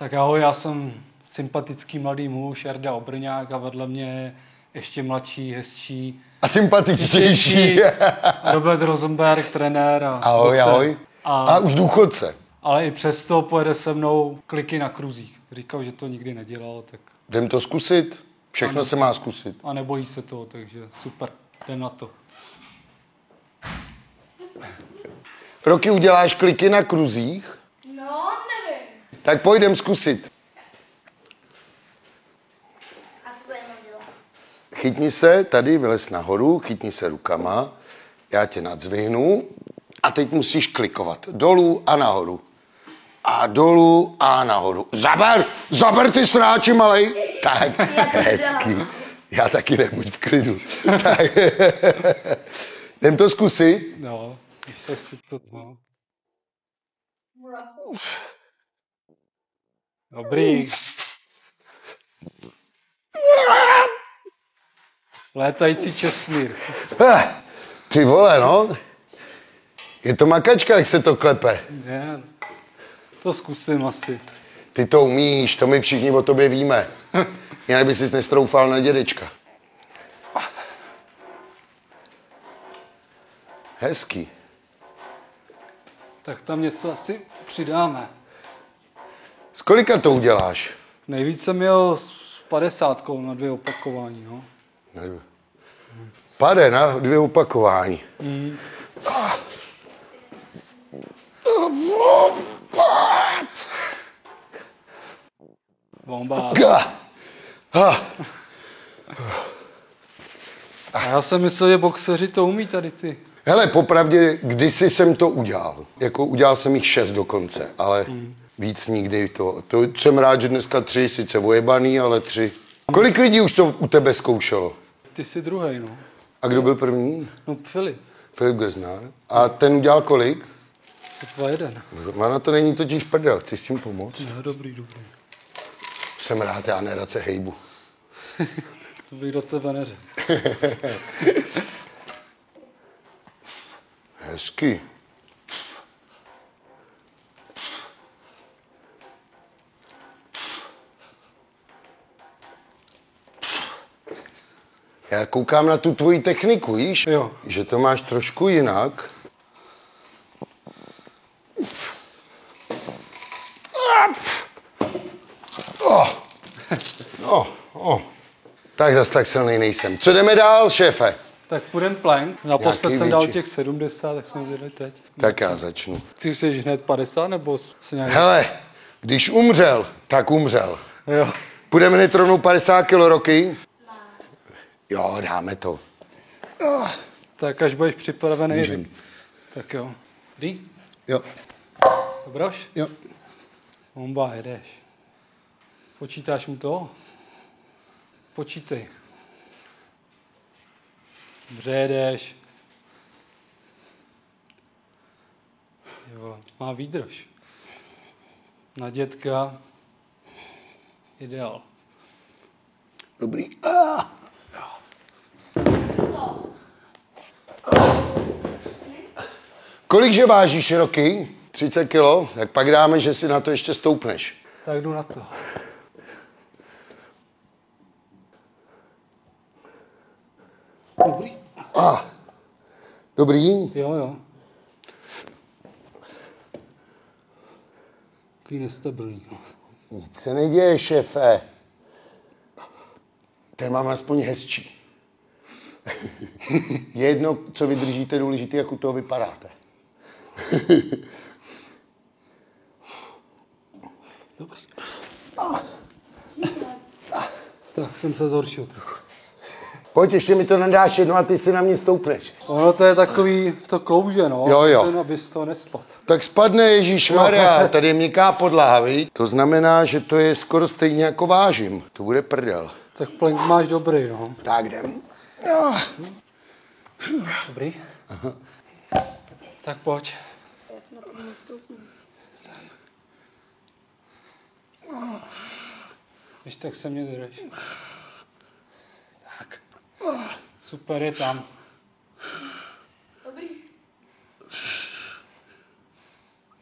Tak ahoj, já jsem sympatický mladý muž, Jarda Obrňák a vedle mě je ještě mladší, hezčí. A sympatičtější. Robert Rosenberg, trenér. A ahoj, boxer. Ahoj. A už důchodce. Ale i přesto pojede se mnou kliky na kruzích. Říkal, že to nikdy nedělal, tak... Jdem to zkusit? Všechno se má zkusit. A nebojí se toho, takže super, jdem na to. Roky, uděláš kliky na kruzích? No, nevím. Tak půjdem zkusit. A co tady mám dělat? Chytni se, tady vylez nahoru, chytni se rukama, já tě nadzvihnu a teď musíš klikovat dolů a nahoru. A dolů a nahoru. Zaber ty sráči, malej. Tak, hezký. Já taky nebuď v klidu. Tak. Jdem to zkusit? No, když tak si to... No. Dobrý. Létající česmír. Ty vole, no. Je to makačka, jak se to klepe. Ne, to zkusím asi. Ty to umíš, to my všichni o tobě víme. Jinak by sis nestroufal na dědečka. Hezký. Tak tam něco asi přidáme. Z kolika to uděláš? Nejvíc jsem měl s 50 na 2 opakování, no. Pade na 2 opakování. Bomba. A já jsem myslel, že boxeři to umí tady ty. Hele, popravdě, kdysi jsem to udělal. Jako udělal jsem jich 6 dokonce, ale víc nikdy to. To jsem rád, že dneska 3, sice ojebaný, ale 3. Kolik lidí už to u tebe zkoušelo? Ty jsi druhej, no. A kdo byl první? No Filip. Filip Grznár. A ten udělal kolik? 2-1. A na to není totiž prdel, chci s tím pomoct. No, dobrý. Jsem rád, já nerad se hejbu. To bych do tebe neřekl. Hezky. Já koukám na tu tvoji techniku, víš? Jo. Že to máš trošku jinak. Tak zas tak silný nejsem. Co jdeme dál, šéfe? Tak půjdem plank. Naposled Nějaký jsem dal větší. těch 70, tak jsem zjedli teď. Tak já začnu. Chci si hned 50, nebo se nějak... Hele, když umřel, tak umřel. Jo. Půjdeme hned rovnou 50 kilo, Roky? Jo, dáme to. Tak až budeš připravený. Můžem. Tak jo. Jdi? Jo. Dobroš? Jo. Bomba, jedeš. Počítáš mu to? Počítej. Dobře jedeš. Jo, má výdrž. Na dětka. Ideál. Dobrý. Kolikže vážíš, Roky? 30 kilo? Tak pak dáme, že si na to ještě stoupneš. Tak jdu na to. Dobrý. Dobrý? Jo. Takový nestabilní. Nic se neděje, šéfe. Ten mám aspoň hezčí. Je jedno, co vydržíte, důležité, jak u toho vypadáte. Dobrý. Tak jsem se zhoršil trochu. Pojď, ještě mi to nadáš jedno a ty si na mě stoupneš. Ono to je takový, to klouže, no. Jo. Ten, abys to nespad. Tak spadne, ježíšmarja, tady je měkká podlaha, viď? To znamená, že to je skoro stejně jako vážím. To bude prdel. Tak plank máš dobrý, no. Tak jdem. Dobrý? Aha. Tak pojď. Když tak se mě drž. Tak. Super, je tam. Dobrý.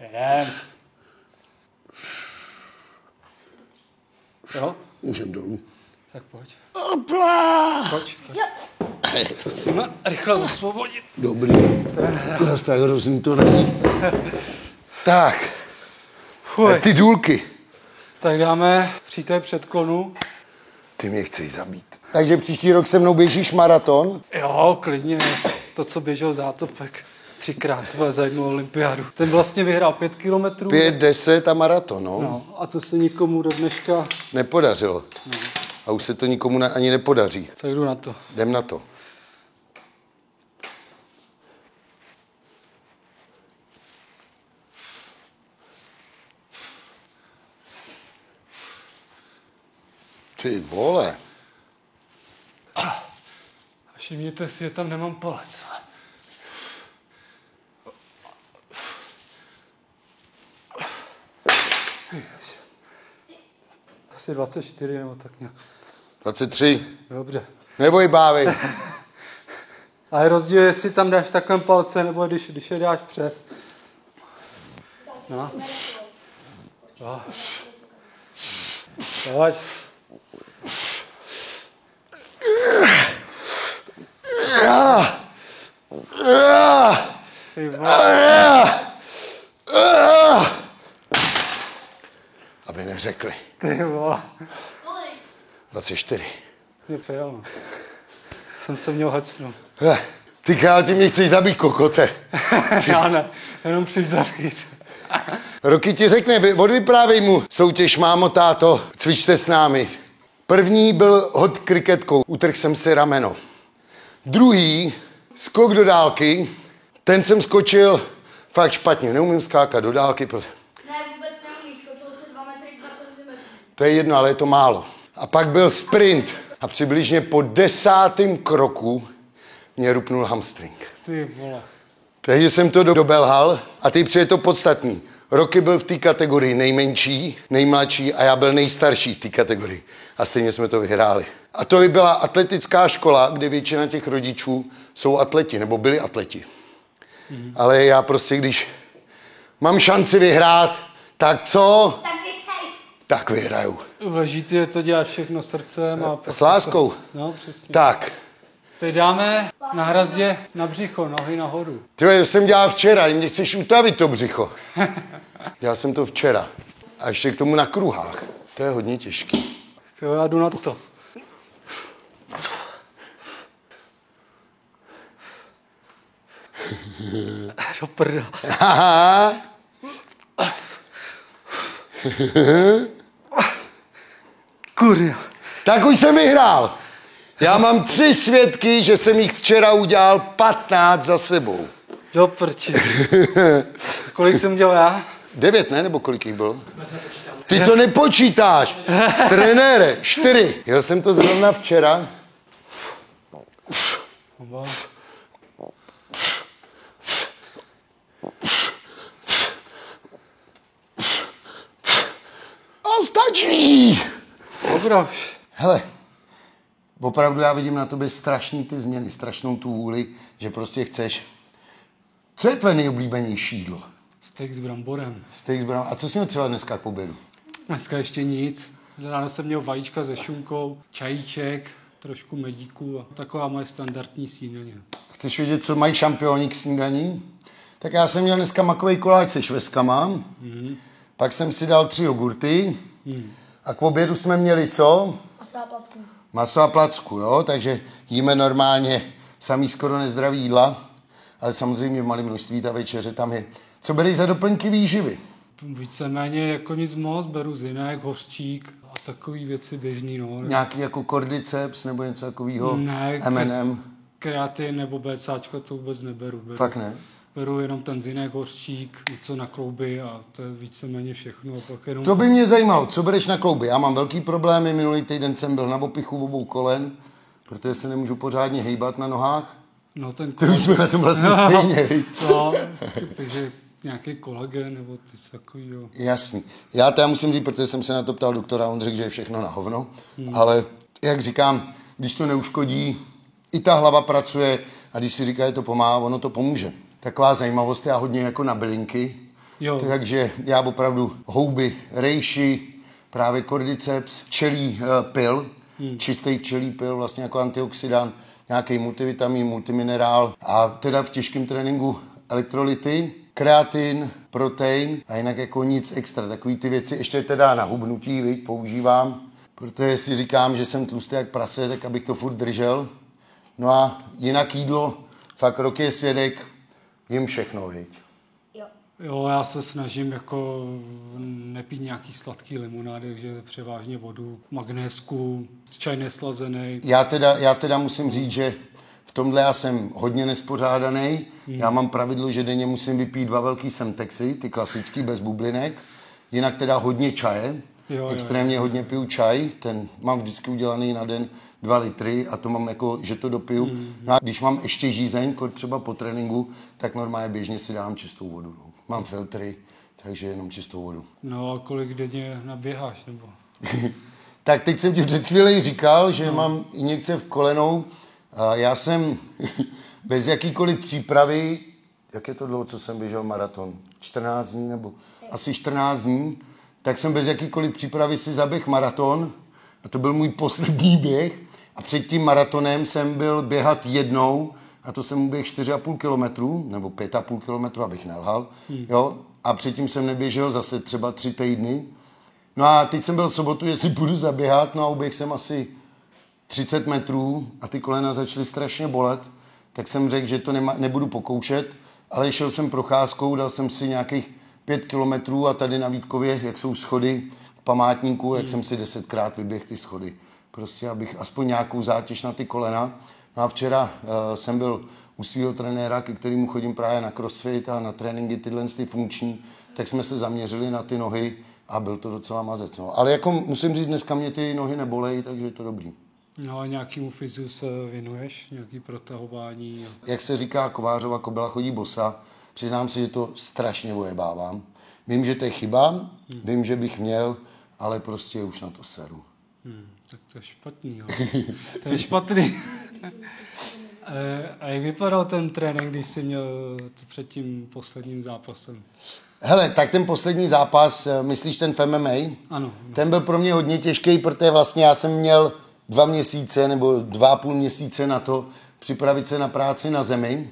Jdem. Tak pojď. Opla! Skoč. Musíme rychle osvobodit. Dobrý. Zas tak hrozný to není. Tak. Fuj. Ty důlky. Tak dáme při té předklonu. Ty mě chceš zabít. Takže příští rok se mnou běžíš maraton? Jo, klidně. To, co běžel Zátopek 3krát za jednu olympiádu. Ten vlastně vyhrál 5 kilometrů. 5, 10 a maraton, no. No, a to se nikomu do dneška... Nepodařilo. No. A už se to nikomu ani nepodaří. Tak jdu na to. Jdem na to. Ty vole. A všimněte si, že tam nemám palec. Asi 24 nebo tak nějak. 23. Dobře. Neboj, bávej. A je rozdíl, jestli tam dáš takhle palce, nebo když je dáš přes. No. No. Pojď. Ty vole. Aby neřekli. Ty vole. 24. Mě přejel, no. Jsem se měl hecnout. Ty kámo, ty mě chceš zabít, kokote. Já ne, jenom přizařít. Roky ti řekne, odvyprávej mu soutěž, mámo, táto, cvičte s námi. První byl hod kriketkou, utrhl jsem si rameno. Druhý, skok do dálky, ten jsem skočil fakt špatně, neumím skákat do dálky. Ne, vůbec neumíš, skočil si 2 metry 20 cm. To je jedno, ale je to málo. A pak byl sprint a přibližně po 10. kroku mě rupnul hamstring. Ty vole. Takže jsem to dobelhal a teď je to podstatný. Roky byl v té kategorii nejmenší, nejmladší a já byl nejstarší v té kategorii. A stejně jsme to vyhráli. A to by byla atletická škola, kde většina těch rodičů jsou atleti, nebo byli atleti. Ale já prostě, když mám šanci vyhrát, tak co? Tak vyhraju. Důležitý je to dělat všechno srdcem a... S láskou. No, přesně. Tak. Teď dáme na hrazdě na břicho, nohy nahoru. Tyhle, to jsem dělal včera, mě chceš utavit to břicho. Dělal jsem to včera. A ještě k tomu na kruhách. To je hodně těžký. Jo, já jdu na to. Do prdel. Kurňa. Tak už jsem vyhrál. Já mám 3 svědky, že jsem jich včera udělal 15 za sebou. Do prči. Kolik jsem dělal já? 9, ne? Nebo kolik jich bylo? Ty to nepočítáš. Trenére, 4. Jel jsem to zrovna včera. A stačí. Dobro. Hele, opravdu já vidím na tobě strašný ty změny, strašnou tu vůli, že prostě chceš. Co je tvé nejoblíbenější jídlo? Steak s bramborem. Steak s bramborem. A co jsi měl třeba dneska k obědu? Dneska ještě nic. Ráno jsem měl vajíčka se šunkou, čajíček, trošku medíku a taková moje standardní snídaně. Chceš vědět, co mají šampioni k snídaní? Tak já jsem měl dneska makovej koláč se švestkama, pak jsem si dal 3 jogurty a k obědu jsme měli co? Maso a placku, jo, takže jíme normálně samý skoro nezdravý jídla, ale samozřejmě v malém množství ta večeře tam je. Co bereš za doplňky výživy? Víceméně jako nic moc, beru zinek, hořčík a takový věci běžný, no. Nějaký jako cordyceps nebo něco takového? Ne, M&M? kreatin nebo BCáčko to vůbec neberu. Fakt ne? Beru jenom ten zinek, hořčík, něco na klouby a to je víceméně všechno. A pak jenom... To by mě zajímalo, co bereš na klouby. Já mám velký problémy, minulý týden jsem byl na opichu v obou kolen, protože se nemůžu pořádně hejbat na nohách. No ten To už jsme na tom vlastně stejně, viď? No, takže nějaký kolagen nebo ty takovýho. Jasný. Já teda musím říct, protože jsem se na to ptal doktora, on řekl, že je všechno na hovno, ale jak říkám, když to neuškodí, i ta hlava pracuje a když si říká, že to pomáhá, ono to pomůže. Taková zajímavost, já hodně jako na bylinky, takže já opravdu houby, rejši, právě cordyceps, včelí pil, čistý včelí pil, vlastně jako antioxidant, nějaký multivitamin, multiminerál a teda v těžkém tréninku elektrolyty, kreatin, protein a jinak jako nic extra. Takový ty věci ještě teda na hubnutí, viď, používám, protože si říkám, že jsem tlustý jak prase, tak abych to furt držel. No a jinak jídlo, fakt Roky je svědek, jim všechno, viď. Jo, já se snažím jako nepít nějaký sladký limonády, takže převážně vodu, magnésku, čaj neslazený. Já teda musím říct, že v tomhle já jsem hodně nespořádaný. Já mám pravidlo, že denně musím vypít 2 velký Semtexy, ty klasický bez bublinek. Jinak teda hodně čaje. Extrémně hodně piju čaj, ten mám vždycky udělaný na den 2 litry a to mám jako, že to dopiju. No a když mám ještě žízeň, třeba po tréninku, tak normálně běžně si dám čistou vodu. No. Mám filtry, takže jenom čistou vodu. No a kolik denně naběháš? Nebo? Tak teď jsem ti před chvíli říkal, že mám injekce v kolenou. Já jsem bez jakýkoliv přípravy, jak je to dlouho, co jsem běžel maraton? 14 dní nebo asi 14 dní. Tak jsem bez jakýkoliv přípravy si zaběh maraton a to byl můj poslední běh a před tím maratonem jsem byl běhat jednou a to jsem běh 4,5 kilometru nebo 5,5 kilometru, abych nelhal, jo, a předtím jsem neběžel zase třeba 3 týdny. No a teď jsem byl v sobotu, jestli půjdu zaběhat, no a uběh jsem asi 30 metrů a ty kolena začaly strašně bolet, tak jsem řekl, že to nebudu pokoušet, ale šel jsem procházkou, dal jsem si nějakých 5 kilometrů a tady na Vítkově, jak jsou schody v památníku, jak jsem si 10krát vyběhl ty schody. Prostě, abych aspoň nějakou zátěž na ty kolena. No a včera jsem byl u svého trenéra, ke kterému chodím právě na crossfit a na tréninky tyhle ty funkční, tak jsme se zaměřili na ty nohy a byl to docela mazec. No. Ale jako musím říct, dneska mě ty nohy nebolejí, takže je to dobrý. No a nějakému fyziu se věnuješ? Nějaký protahování? Jak se říká, Kovářova kobyla chodí bosa. Přiznám si, že to strašně ojebávám. Vím, že to je chyba, vím, že bych měl, ale prostě už na to seru. Tak to je špatný, jo. To je špatný. A jak vypadal ten trénink, když jsi měl před tím posledním zápasem? Hele, tak ten poslední zápas, myslíš ten v MMA? Ano. Ten byl pro mě hodně těžký, protože vlastně já jsem měl 2 měsíce nebo 2,5 měsíce na to připravit se na práci na zemi.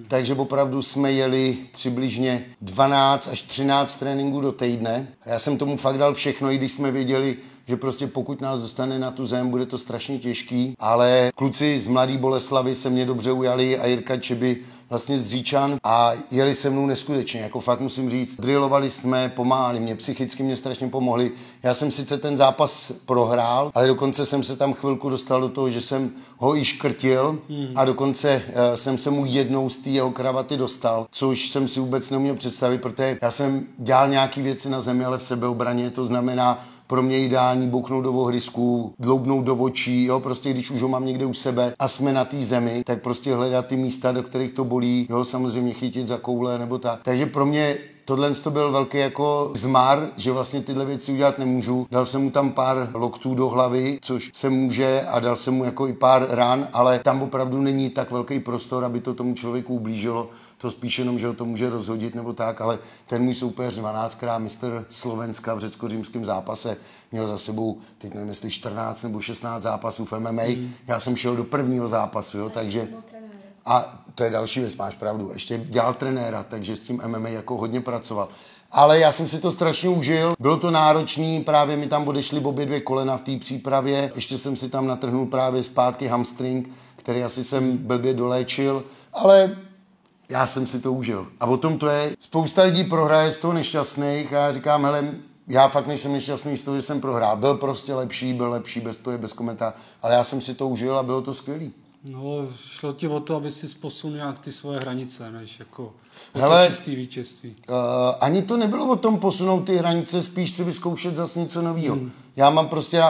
Takže opravdu jsme jeli přibližně 12 až 13 tréninků do týdne. A já jsem tomu fakt dal všechno, i když jsme věděli, že prostě pokud nás dostane na tu zem, bude to strašně těžký. Ale kluci z Mladý Boleslavy se mě dobře ujali a Jirka Čeby vlastně z Říčan a jeli se mnou neskutečně. Jako fakt musím říct, drillovali jsme, pomáhali mě, psychicky mě strašně pomohli. Já jsem sice ten zápas prohrál, ale dokonce jsem se tam chvilku dostal do toho, že jsem ho i škrtil a dokonce jsem se mu jednou z té jeho kravaty dostal, což jsem si vůbec neuměl představit, protože já jsem dělal nějaký věci na zemi, ale v sebeobraně, to znamená pro mě ideální bouchnout do ohrysku, dloubnout do očí, jo, prostě když už ho mám někde u sebe a jsme na té zemi, tak prostě hledat ty místa, do kterých to bolí, jo, samozřejmě chytit za koule nebo tak. Takže pro mě tohle to byl velký jako zmar, že vlastně tyhle věci udělat nemůžu. Dal jsem mu tam pár loktů do hlavy, což se může, a dal jsem mu jako i pár ran, ale tam opravdu není tak velký prostor, aby to tomu člověku ublížilo. To spíš jenom, že ho to může rozhodit nebo tak, ale ten můj soupeř 12krát mistr Slovenska v řecko-římském zápase měl za sebou, teď nevím, jestli 14 nebo 16 zápasů v MMA. Já jsem šel do prvního zápasu, jo, takže... A to je další věc, máš pravdu. Ještě dělal trenéra, takže s tím MMA jako hodně pracoval. Ale já jsem si to strašně užil, bylo to náročný, právě mi tam odešly obě 2 kolena v té přípravě, ještě jsem si tam natrhnul právě zpátky hamstring, který asi jsem blbě doléčil, ale já jsem si to užil. A o tom to je, spousta lidí prohraje z toho nešťastných a já říkám, hele, já fakt nejsem nešťastný z toho, že jsem prohrál. Byl prostě lepší, bez toho je bez komentář, ale já jsem si to užil a bylo to skvělý. No, šlo ti o to, aby si posunul nějak ty svoje hranice, než jako Hele, čistý vítězství. Ani to nebylo o tom posunout ty hranice, spíš si vyzkoušet zase něco nového. Já mám prostě,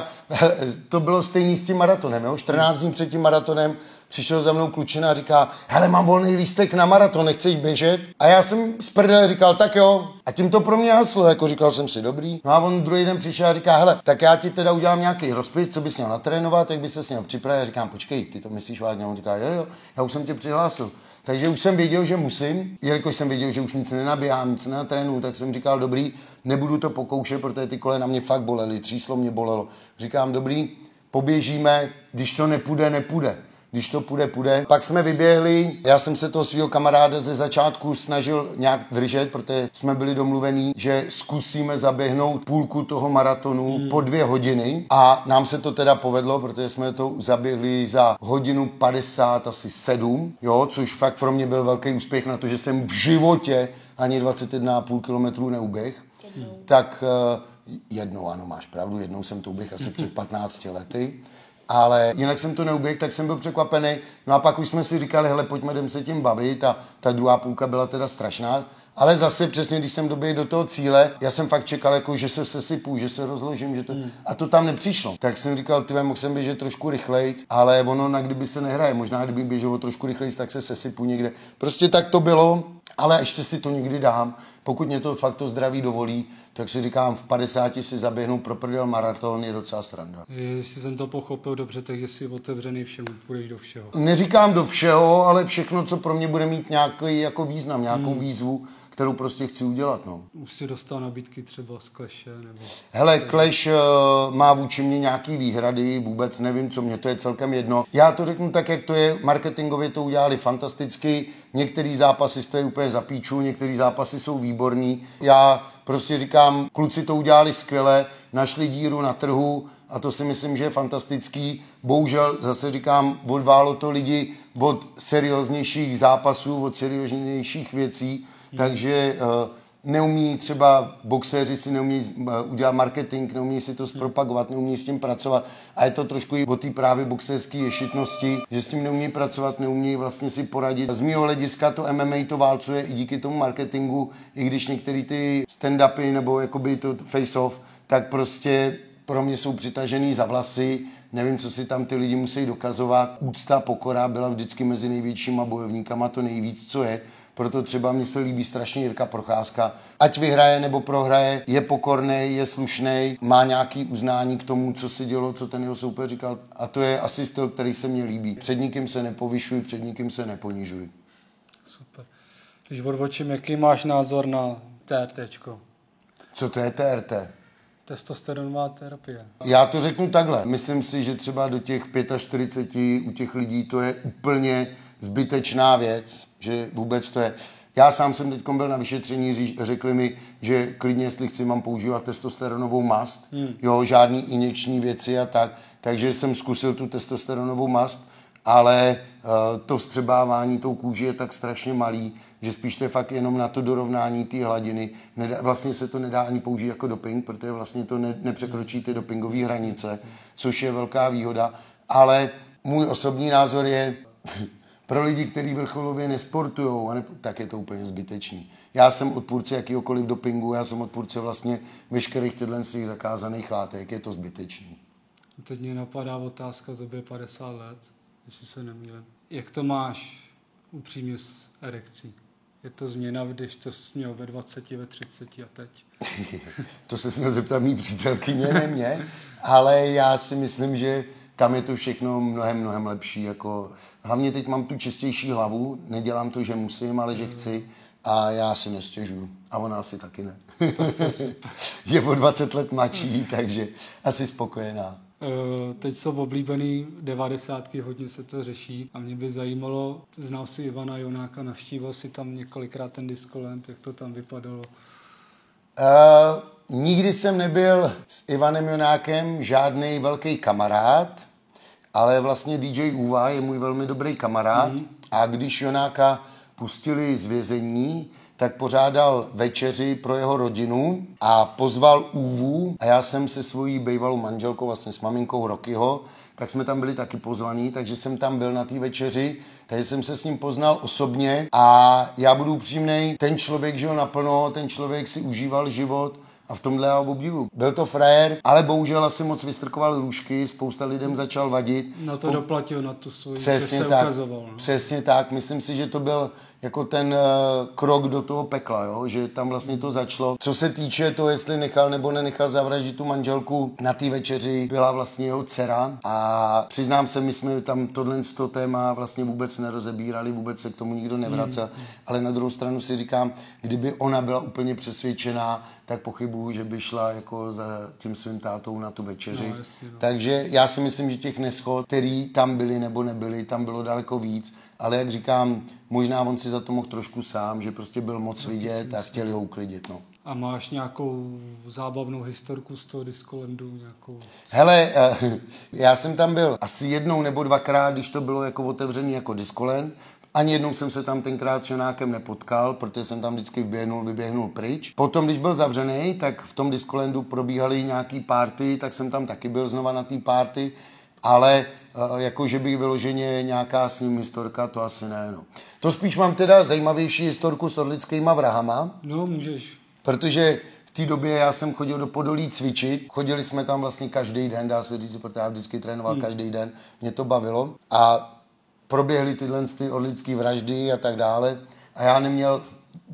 to bylo stejný s tím maratonem, jo? 14 dní před tím maratonem přišel za mnou klučina a říká, hele, mám volný lístek na maraton, nechceš běžet? A já jsem z prdele říkal, tak jo. A tím to pro mě haslo, jako říkal jsem si, dobrý. No a on druhý den přišel a říká, hele, tak já ti teda udělám nějaký rozpis, co bys měl natrénovat, jak bys se měl připravit. A říkám, počkej, ty to myslíš vážně? A on říká, jo, já už jsem tě přihlásil. Takže už jsem věděl, že musím, jelikož jsem věděl, že už nic nenabíhám, nic nenatrénuju, tak jsem říkal, dobrý, nebudu to pokoušet, protože ty kolena mě fakt bolely, tříslo mě bolelo. Říkám, dobrý, poběžíme, když to nepůjde, nepůjde. Když to půjde, půjde. Pak jsme vyběhli, já jsem se toho svého kamaráda ze začátku snažil nějak držet, protože jsme byli domluvení, že zkusíme zaběhnout půlku toho maratonu po 2 hodiny a nám se to teda povedlo, protože jsme to zaběhli za 1:57, jo, což fakt pro mě byl velký úspěch na to, že jsem v životě ani 21,5 kilometrů neuběh. Tak jednou, ano, máš pravdu, jednou jsem to uběh asi před 15 lety. Ale jinak jsem to neuběhl, tak jsem byl překvapený. No a pak už jsme si říkali, hele, pojďme, jdem se tím bavit a ta druhá půlka byla teda strašná. Ale zase přesně, když jsem doběhl do toho cíle, já jsem fakt čekal, jako, že se sesypu, že se rozložím, že to... A to tam nepřišlo. Tak jsem říkal, mohl jsem běžet trošku rychlejc, ale ono na kdyby se nehraje. Možná, kdyby běželo trošku rychlejc, tak se sesypu někde. Prostě tak to bylo, ale ještě si to někdy dám. Pokud mě to fakt to zdraví dovolí, tak si říkám, v 50 si zaběhnu pro prdel maraton, je docela sranda. Jestli jsem to pochopil dobře, tak jsi otevřený všemu, půjdeš do všeho. Neříkám do všeho, ale všechno, co pro mě bude mít nějaký jako význam, nějakou výzvu, kterou prostě chci udělat. No. Už si dostal nabídky třeba z Clashe, nebo... Hele, Clash má vůči mě nějaký výhrady, vůbec nevím, co mě, to je celkem jedno. Já to řeknu tak, jak to je, marketingově to udělali fantasticky, některý zápasy stojí úplně za píču, některý zápasy jsou výborný. Já prostě říkám, kluci to udělali skvěle, našli díru na trhu a to si myslím, že je fantastický. Bohužel zase říkám, odválo to lidi od serióznějších zápasů, od serióznějších věcí, takže neumí třeba boxéři si neumí udělat marketing, neumí si to zpropagovat, neumí s tím pracovat a je to trošku i o té právě boxerské ješitnosti, že s tím neumí pracovat, neumí vlastně si poradit. Z mýho hlediska to MMA to válcuje i díky tomu marketingu, i když některé ty stand-upy nebo jakoby to face-off, tak prostě pro mě jsou přitažený za vlasy, nevím, co si tam ty lidi musí dokazovat. Úcta, pokora byla vždycky mezi největšíma bojovníkama to nejvíc, co je. Proto třeba mně se líbí strašně Jirka Procházka. Ať vyhraje nebo prohraje, je pokornej, je slušnej, má nějaký uznání k tomu, co se dělo, co ten jeho soupeř říkal. A to je asi styl, který se mně líbí. Před nikým se nepovyšuj, před nikým se neponižuj. Super. Když odbočím, jaký máš názor na TRTčko? Co to je TRT? Testosteronová terapie. Já to řeknu takhle. Myslím si, že třeba do těch 45 u těch lidí to je úplně zbytečná věc, že vůbec to je. Já sám jsem teď byl na vyšetření, řekli mi, že klidně, jestli chci, mám používat testosteronovou mast, jo, žádný injekční věci a tak. Takže jsem zkusil tu testosteronovou mast, ale to vstřebávání tou kůži je tak strašně malý, že spíš to je fakt jenom na to dorovnání té hladiny. Vlastně se to nedá ani použít jako doping, protože vlastně to nepřekročí ty dopingové hranice, což je velká výhoda. Ale můj osobní názor je, pro lidi, kteří vrcholově nesportujou, tak je to úplně zbytečný. Já jsem odpůrce jakýhokoliv dopingu, já jsem odpůrce vlastně veškerých těchto zakázaných látek, je to zbytečný. Teď mě napadá otázka z době 50 let, jestli se nemýlím. Jak to máš upřímně s erekcí? Je to změna, když to jsi měl ve 20, ve 30 a teď? To se měl zeptat mý přítelkyně, ne mě, ale já si myslím, že tam je to všechno mnohem lepší. Jako, hlavně teď mám tu čistější hlavu, nedělám to, že musím, ale že chci a já si nestěžuju. A ona asi taky ne. Je o 20 let mladší, takže asi spokojená. Teď jsou oblíbený 90, hodně se to řeší a mě by zajímalo, znal jsi Ivana Jonáka, navštívil si tam několikrát ten Discoland, jak to tam vypadalo? Nikdy jsem nebyl s Ivanem Jonákem žádný velký kamarád, ale vlastně DJ Uva je můj velmi dobrý kamarád a když Jonáka pustili z vězení, tak pořádal večeři pro jeho rodinu a pozval Úvu a já jsem se svojí bývalou manželkou, vlastně s maminkou Rockyho, tak jsme tam byli taky pozvaní, takže jsem tam byl na té večeři, takže jsem se s ním poznal osobně a já budu upřímnej, ten člověk žil naplno, ten člověk si užíval život a v tomhle já ho obdivuju. Byl to frajer, ale bohužel asi moc vystrkoval růžky, spousta lidem začal vadit. Na to doplatil, na tu svoji, přesně že se tak, ukazoval. No. Přesně tak, myslím si, že to byl jako ten krok do toho pekla, jo? Že tam vlastně to začalo. Co se týče toho, jestli nechal nebo nenechal zavraždit tu manželku, na té večeři byla vlastně jeho dcera a přiznám se, my jsme tam tohle téma vlastně vůbec nerozebírali, vůbec se k tomu nikdo nevracel, ale na druhou stranu si říkám, kdyby ona byla úplně přesvědčená, tak pochybuji, dobu, že by šla jako za tím svým tátou na tu večeři. No, jasně, no. Takže já si myslím, že těch neschod, který tam byly nebo nebyly, tam bylo daleko víc. Ale jak říkám, možná on si za to mohl trošku sám, že prostě byl moc vidět a chtěli ho uklidit. No. A máš nějakou zábavnou historku z toho Discolandu? Nějakou... Hele, já jsem tam byl asi jednou nebo dvakrát, když to bylo jako otevřený jako Discoland. Ani jednou jsem se tam tenkrát s Jonákem nepotkal, protože jsem tam vždycky vyběhnul pryč. Potom, když byl zavřený, tak v tom Discolandu probíhaly nějaký party, tak jsem tam taky byl znova na té party, ale jako, že bych vyloženě nějaká s ním historka, to asi ne. No. To spíš mám teda zajímavější historku s orlickýma vrahama. No, můžeš. Protože v té době já jsem chodil do Podolí cvičit. Chodili jsme tam vlastně každý den, dá se říct, protože já vždycky trénoval každý den. Mě to bavilo. A proběhly tyhle ty orlické vraždy a tak dále. A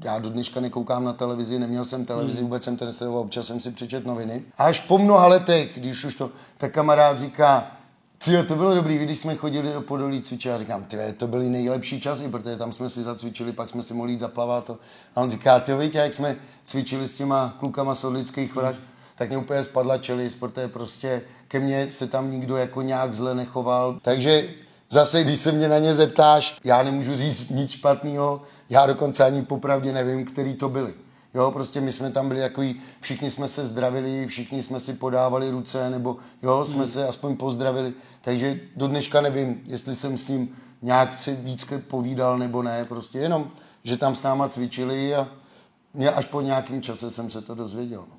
já do dneška nekoukám na televizi, neměl jsem televizi, vůbec jsem to nesledoval, občas jsem si přečet noviny. A až po mnoha letech, když už to, tak kamarád říká, tyjo, to bylo dobrý, když jsme chodili do Podolí cvičit, a říkám, tyjo, to byly nejlepší časy, protože tam jsme si zacvičili, pak jsme si mohli jít zaplavat. A on říká, tyjo, víte, jak jsme cvičili s těma klukama z orlických vražd, tak mě úplně spadla čelist, protože prostě ke mně se tam nikdo jako nějak zle nechoval. Takže zase, když se mě na ně zeptáš, já nemůžu říct nic špatného, já dokonce ani popravdě nevím, který to byli. Jo, prostě my jsme tam byli takový, všichni jsme se zdravili, všichni jsme si podávali ruce, nebo jo, jsme se aspoň pozdravili. Takže do dneška nevím, jestli jsem s ním nějak si víc povídal, nebo ne, prostě jenom, že tam s náma cvičili a až po nějakém čase jsem se to dozvěděl. No.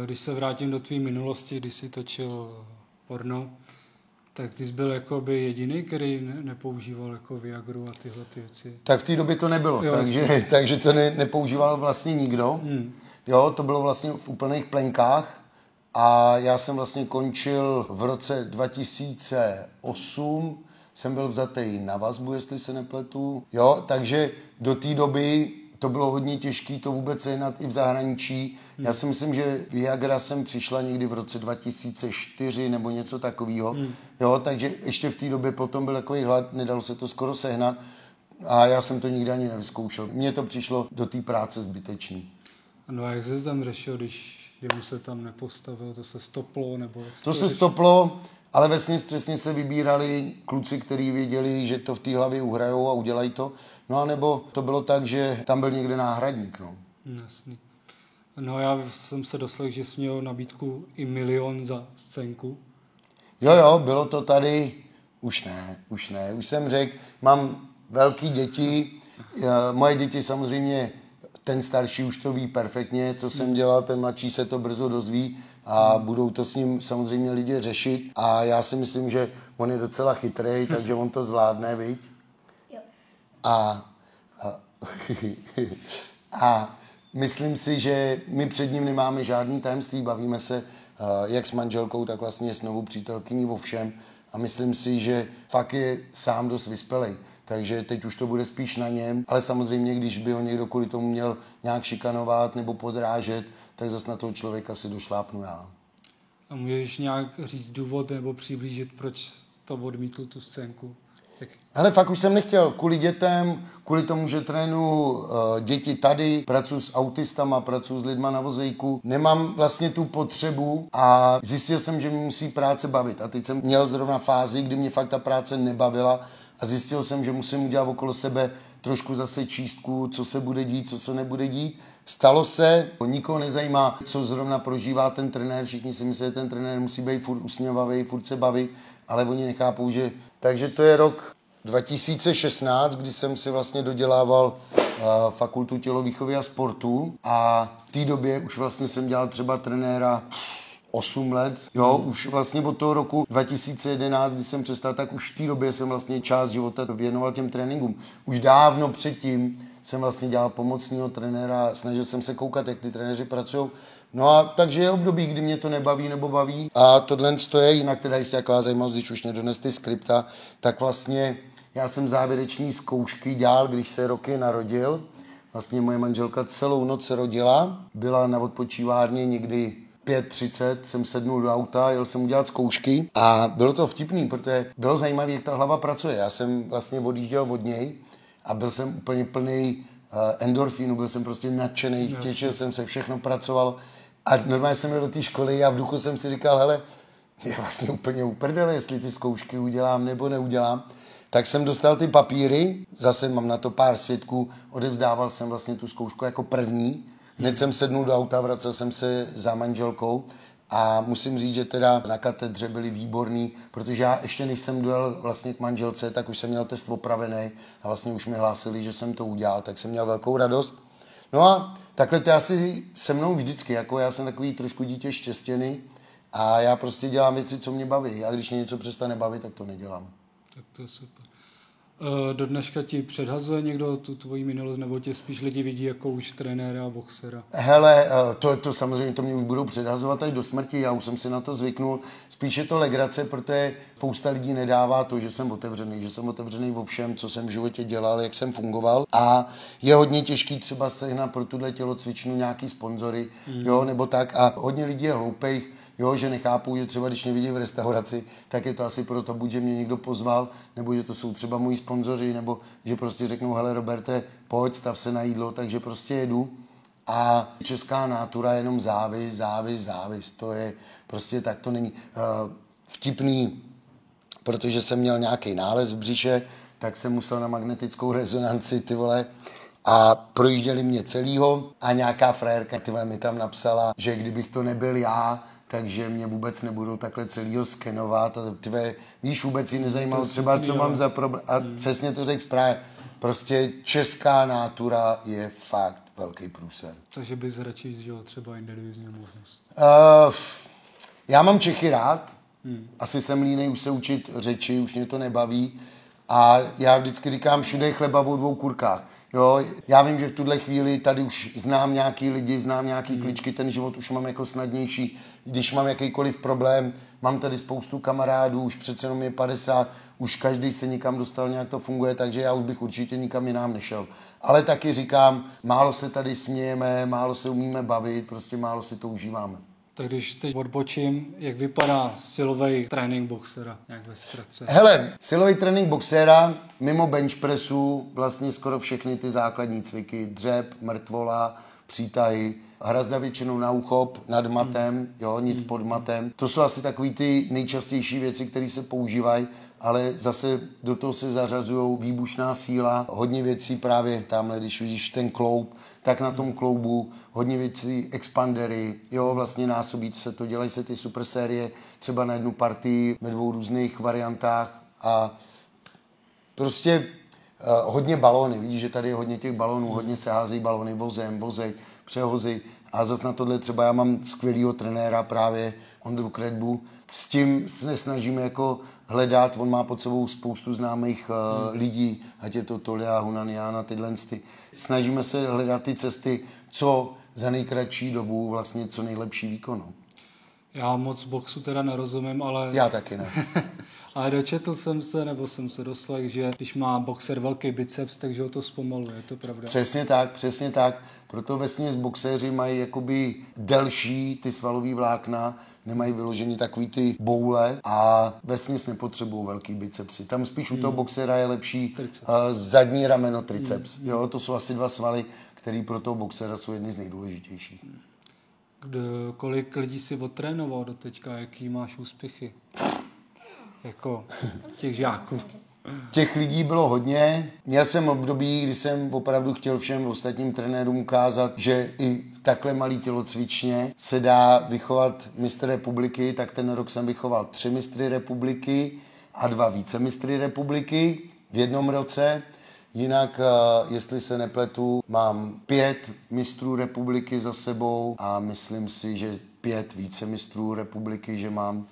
Když se vrátím do tvý minulosti, když jsi točil porno, tak ty jsi byl jakoby jediný, který nepoužíval jako Viagru a tyhle ty věci. Tak v té době to nebylo, Jo, takže to nepoužíval vlastně nikdo. Jo, to bylo vlastně v úplných plenkách a já jsem vlastně končil v roce 2008, jsem byl vzatý na vazbu, jestli se nepletu. Jo, takže do té doby to bylo hodně těžké to vůbec sehnat i v zahraničí. Já si myslím, že Viagra sem přišla někdy v roce 2004 nebo něco takového. Jo, takže ještě v té době potom byl takový hlad, nedalo se to skoro sehnat a já jsem to nikdy ani nevyzkoušel. Mně to přišlo do té práce zbytečný. No a jak jsi tam řešil, když jemu se tam nepostavil, to se stoplo? Nebo to se stoplo, ale vesměs přesně se vybírali kluci, kteří věděli, že to v té hlavě uhrajou a udělají to. No a nebo to bylo tak, že tam byl někde náhradník. No. Jasný. No já jsem se doslechl, že jsi měl nabídku i 1 000 000 za scénku. Jo, bylo to tady, už ne. Už jsem řekl, mám velký děti, moje děti samozřejmě, ten starší už to ví perfektně, co jsem dělal, ten mladší se to brzo dozví a budou to s ním samozřejmě lidi řešit a já si myslím, že on je docela chytrý, takže on to zvládne, viď? Jo. A myslím si, že my před ním nemáme žádný tajemství, bavíme se jak s manželkou, tak vlastně s novou přítelkyní o všem a myslím si, že fakt je sám dost vyspělej. Takže teď už to bude spíš na něm, ale samozřejmě, když by ho někdo kvůli tomu měl nějak šikanovat nebo podrážet, tak zase na toho člověka si došlápnu já. A můžeš nějak říct důvod nebo přiblížit, proč to odmítl tu scénku? Ale fakt už jsem nechtěl, kvůli dětem, kvůli tomu, že trénu děti tady, pracuji s autistama, pracuji s lidma na vozejku, nemám vlastně tu potřebu a zjistil jsem, že mi musí práce bavit. A teď jsem měl zrovna fázi, kdy mě fakt ta práce nebavila a zjistil jsem, že musím udělat okolo sebe trošku zase čístku, co se bude dít, co se nebude dít. Stalo se, nikoho nezajímá, co zrovna prožívá ten trenér, všichni si myslí, že ten trenér musí být furt usměvavý, furt se bavit, ale oni nechápou, že... Takže to je rok 2016, kdy jsem si vlastně dodělával fakultu tělovýchovy a sportu a v té době už vlastně jsem dělal třeba trenéra 8 let. Jo, už vlastně od toho roku 2011, kdy jsem přestal, tak už v té době jsem vlastně část života věnoval těm tréninkům. Už dávno předtím jsem vlastně dělal pomocného trenéra, snažil jsem se koukat, jak ty trenéři pracují. No a takže je období, kdy mě to nebaví nebo baví. A tohle je jinak teda ještě taková zajímavost, když už mě dones ty skripta, tak vlastně já jsem závěreční zkoušky dělal, když se Roky narodil. Vlastně moje manželka celou noc se rodila, byla na odpočívárně někdy 5:30, jsem sednul do auta, jel jsem udělat zkoušky a bylo to vtipný, protože bylo zajímavé, jak ta hlava pracuje. Já jsem vlastně odjížděl od něj a byl jsem úplně plný endorfínu, byl jsem prostě nadšený, těšil jsem se, všechno pracovalo. A normálně jsem jel do té školy a v duchu jsem si říkal, hele, je vlastně úplně uprdele, jestli ty zkoušky udělám nebo neudělám. Tak jsem dostal ty papíry, zase mám na to pár svědků, odevzdával jsem vlastně tu zkoušku jako první. Hned jsem sednul do auta, vracel jsem se za manželkou a musím říct, že teda na katedře byli výborní, protože já ještě než jsem dojel vlastně k manželce, tak už jsem měl test opravený a vlastně už mi hlásili, že jsem to udělal, tak jsem měl velkou radost. No a takhle to asi se mnou vždycky, jako já jsem takový trošku dítě štěstěný a já prostě dělám věci, co mě baví. A když mě něco přestane bavit, tak to nedělám. Tak to je super. Do dneška ti předhazuje někdo tu tvoji minulost, nebo tě spíš lidi vidí jako už trenéra a boxera? Hele, to samozřejmě to mě už budou předhazovat až do smrti, já už jsem si na to zvyknul. Spíš je to legrace, protože spousta lidí nedává to, že jsem otevřený o všem, co jsem v životě dělal, jak jsem fungoval. A je hodně těžký třeba sehnat pro tuhle tělocvičnu nějaký sponzory, jo, nebo tak. A hodně lidí je hloupých, jo, že nechápou, že třeba když mě vidí v restauraci, tak je to asi proto, buď že mě někdo pozval, nebo že to jsou třeba moji sponzoři, nebo že prostě řeknou, hele Roberte, pojď, stav se na jídlo, takže prostě jedu. A česká nátura je jenom závis. To je prostě tak, to není vtipný, protože jsem měl nějaký nález v břiše, tak jsem musel na magnetickou rezonanci, ty vole, a projížděli mě celýho a nějaká frérka, ty vole, mi tam napsala, že kdybych to nebyl já, takže mě vůbec nebudou takhle celýho skenovat a tyve, víš, vůbec jí nezajímalo třeba, co mám za problém. A přesně to řekl správně. Prostě česká nátura je fakt velký průser. Takže bys radši, že třeba individuální možnost. Já mám Čechy rád. Asi jsem línej už se učit řeči, už mě to nebaví. A já vždycky říkám, všude je chleba o dvou kurkách. Jo, já vím, že v tuhle chvíli tady už znám nějaký lidi, znám nějaký kličky, ten život už mám jako snadnější. Když mám jakýkoliv problém, mám tady spoustu kamarádů, už přece jenom je 50, už každý se nikam dostal, nějak to funguje, takže já už bych určitě nikam jinam nešel. Ale taky říkám, málo se tady smějeme, málo se umíme bavit, prostě málo si to užíváme. Tak když teď odbočím, jak vypadá silový trénink boxera, nějak ve zkratce? Hele, silový trénink boxera, mimo bench pressu, vlastně skoro všechny ty základní cviky, dřep, mrtvola, přítahy, hrazda většinou na úchop, nad matem, jo, nic pod matem. To jsou asi takový ty nejčastější věci, které se používají, ale zase do toho se zařazují výbušná síla, hodně věcí právě tamhle, když vidíš ten kloub, tak na tom kloubu, hodně věcí, expandery, jo, vlastně násobí se to, dělají se ty super série, třeba na jednu partii ve 2 různých variantách a prostě hodně balóny, vidíš, že tady je hodně těch balónů, hodně se házejí balóny vozej, přehozy a zase na tohle třeba já mám skvělýho trenéra právě Ondru Kredbu, s tím se snažíme jako hledat, on má pod sebou spoustu známých lidí, ať je to Tolia, Hunaniana, tyhle. Snažíme se hledat ty cesty, co za nejkratší dobu vlastně co nejlepší výkon. Já moc boxu teda nerozumím, ale... Já taky ne. Ale dočetl jsem se, nebo jsem se doslech, že když má boxer velký biceps, takže ho to zpomaluje, je to pravda? Přesně tak. Proto vesměs boxéři mají jakoby delší ty svalový vlákna, nemají vyložený takový ty boule a vesměs nepotřebují velký bicepsy. Tam spíš u toho boxera je lepší zadní rameno triceps. Jo, to jsou asi 2 svaly, které pro toho boxera jsou jedny z nejdůležitějších. Kolik lidí si odtrénoval do teďka, jaký máš úspěchy? Jako těch žáků. Těch lidí bylo hodně. Měl jsem období, kdy jsem opravdu chtěl všem ostatním trenérům ukázat, že i v takhle malý tělocvičně se dá vychovat mistr republiky, tak ten rok jsem vychoval 3 mistry republiky a 2 vícemistry republiky v jednom roce. Jinak, jestli se nepletu, mám 5 mistrů republiky za sebou a myslím si, že 5 vícemistrů republiky, že mám.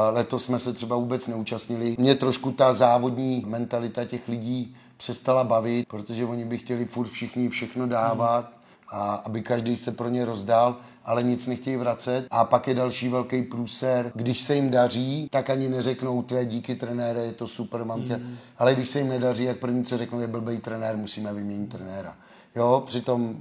Letos jsme se třeba vůbec neúčastnili. Mě trošku ta závodní mentalita těch lidí přestala bavit, protože oni by chtěli furt všichni všechno dávat a aby každý se pro ně rozdal, ale nic nechtějí vracet. A pak je další velký průser. Když se jim daří, tak ani neřeknou tvé díky trenére, je to super, mám tě. Ale když se jim nedaří, jak první co řeknou, je blbej trenér, musíme vyměnit trenéra. Jo, přitom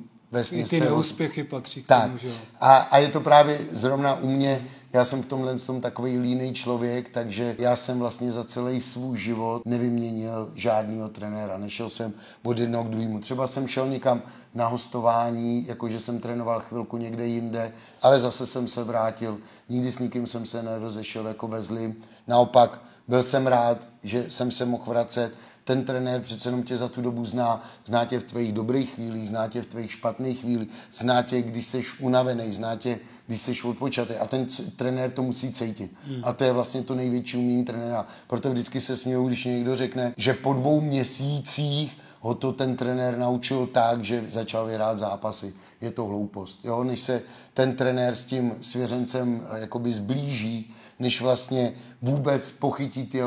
I ty neúspěchy patří k tomu, že jo. A je to právě zrovna u mě, Já jsem v tomhle tom takový línej člověk, takže já jsem vlastně za celý svůj život nevyměnil žádnýho trenéra. Nešel jsem od jednoho k druhému. Třeba jsem šel někam na hostování, jakože jsem trénoval chvilku někde jinde, ale zase jsem se vrátil. Nikdy s nikým jsem se nerozešel jako ve zlým. Naopak, byl jsem rád, že jsem se mohl vracet. Ten trenér přece jenom tě za tu dobu zná tě v tvých dobrých chvílích, zná tě v tvých špatných chvílích, zná tě, když jsi unavený, zná tě, když jsi odpočatý. A ten trenér to musí cítit. A to je vlastně to největší umění trenéra. Proto vždycky se směju, když někdo řekne, že po 2 měsících ho to ten trenér naučil tak, že začal vyhrát zápasy. Je to hloupost. Jo? Než se ten trenér s tím svěřencem jakoby zblíží, než vlastně vůbec pochytí ty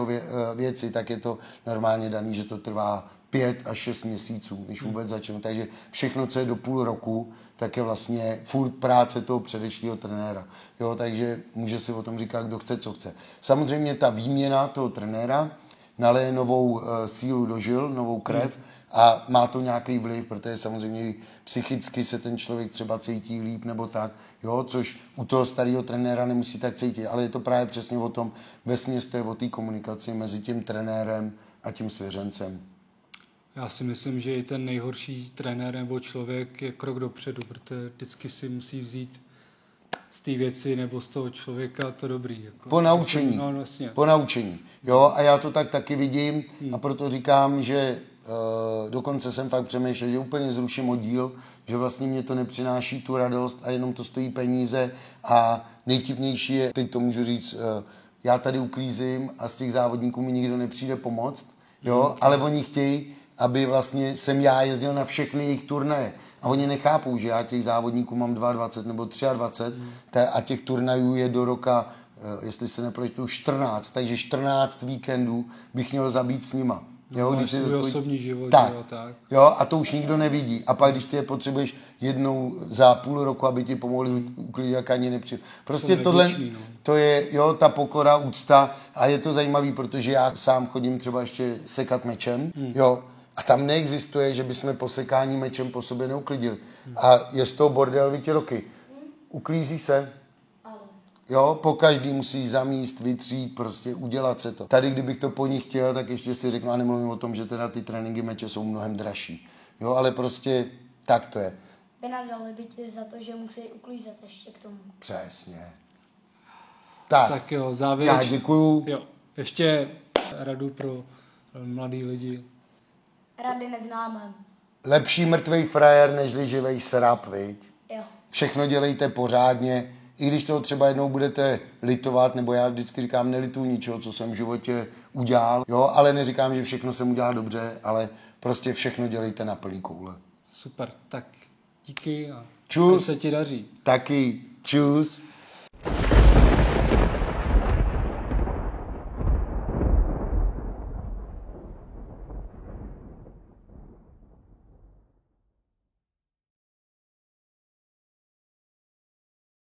věci, tak je to normálně daný, že to trvá 5 až 6 měsíců, než vůbec začne. Takže všechno, co je do půl roku, tak je vlastně furt práce toho předešlého trenéra. Jo, takže může si o tom říkat, kdo chce, co chce. Samozřejmě ta výměna toho trenéra naleje novou sílu do žil, novou krev a má to nějaký vliv, protože samozřejmě psychicky se ten člověk třeba cítí líp nebo tak, jo, což u toho starého trenéra nemusí tak cítit, ale je to právě přesně o tom, vesměs to je o té komunikaci mezi tím trenérem a tím svěřencem. Já si myslím, že i ten nejhorší trenér nebo člověk je krok dopředu, protože vždycky si musí vzít z té věci nebo z toho člověka to dobrý. Jako. Po naučení. No, vlastně. Po naučení. Jo, a já to tak taky vidím a proto říkám, že dokonce jsem fakt přemýšlel, že úplně zruším oddíl, že vlastně mě to nepřináší tu radost a jenom to stojí peníze a nejvtipnější je, teď to můžu říct, já tady uklízím a z těch závodníků mi nikdo nepřijde pomoct, jo, ale oni chtějí, aby vlastně jsem já jezdil na všechny jejich turnaje. A oni nechápou, že já těch závodníků mám 22 nebo 23 a těch turnajů je do roka, jestli se nepletu, 14. Takže 14 víkendů bych měl zabít s nima. Jo, když si osobní život. Tak. Jo, tak. Jo, a to už nikdo nevidí. A pak, když ty je potřebuješ jednou za půl roku, aby ti pomohli uklidit, jak ani nepřijde. Prostě tohle, to je, jo, ta pokora, úcta a je to zajímavý, protože já sám chodím třeba ještě sekat mečem, jo, a tam neexistuje, že bychom po sekání mečem po sobě neuklidili. A je z toho bordel víte roky. Uklízí se. Jo, po každý musí zamíst, vytřít, prostě udělat se to. Tady, kdybych to po nich chtěl, tak ještě si řeknu, a nemluvím o tom, že teda ty tréninky meče jsou mnohem dražší. Jo, ale prostě tak to je. Vynadali by ti za to, že musí uklízet ještě k tomu. Přesně. Tak jo, závěr. Já děkuju. Jo, ještě radu pro mladý lidi. Rady neznáme. Lepší mrtvej frajer, nežli živej srap, viď? Jo. Všechno dělejte pořádně, i když toho třeba jednou budete litovat, nebo já vždycky říkám, nelituju ničeho, co jsem v životě udělal, jo, ale neříkám, že všechno jsem udělal dobře, ale prostě všechno dělejte na plný koule. Super, tak díky a čus. se ti daří. Taky čus.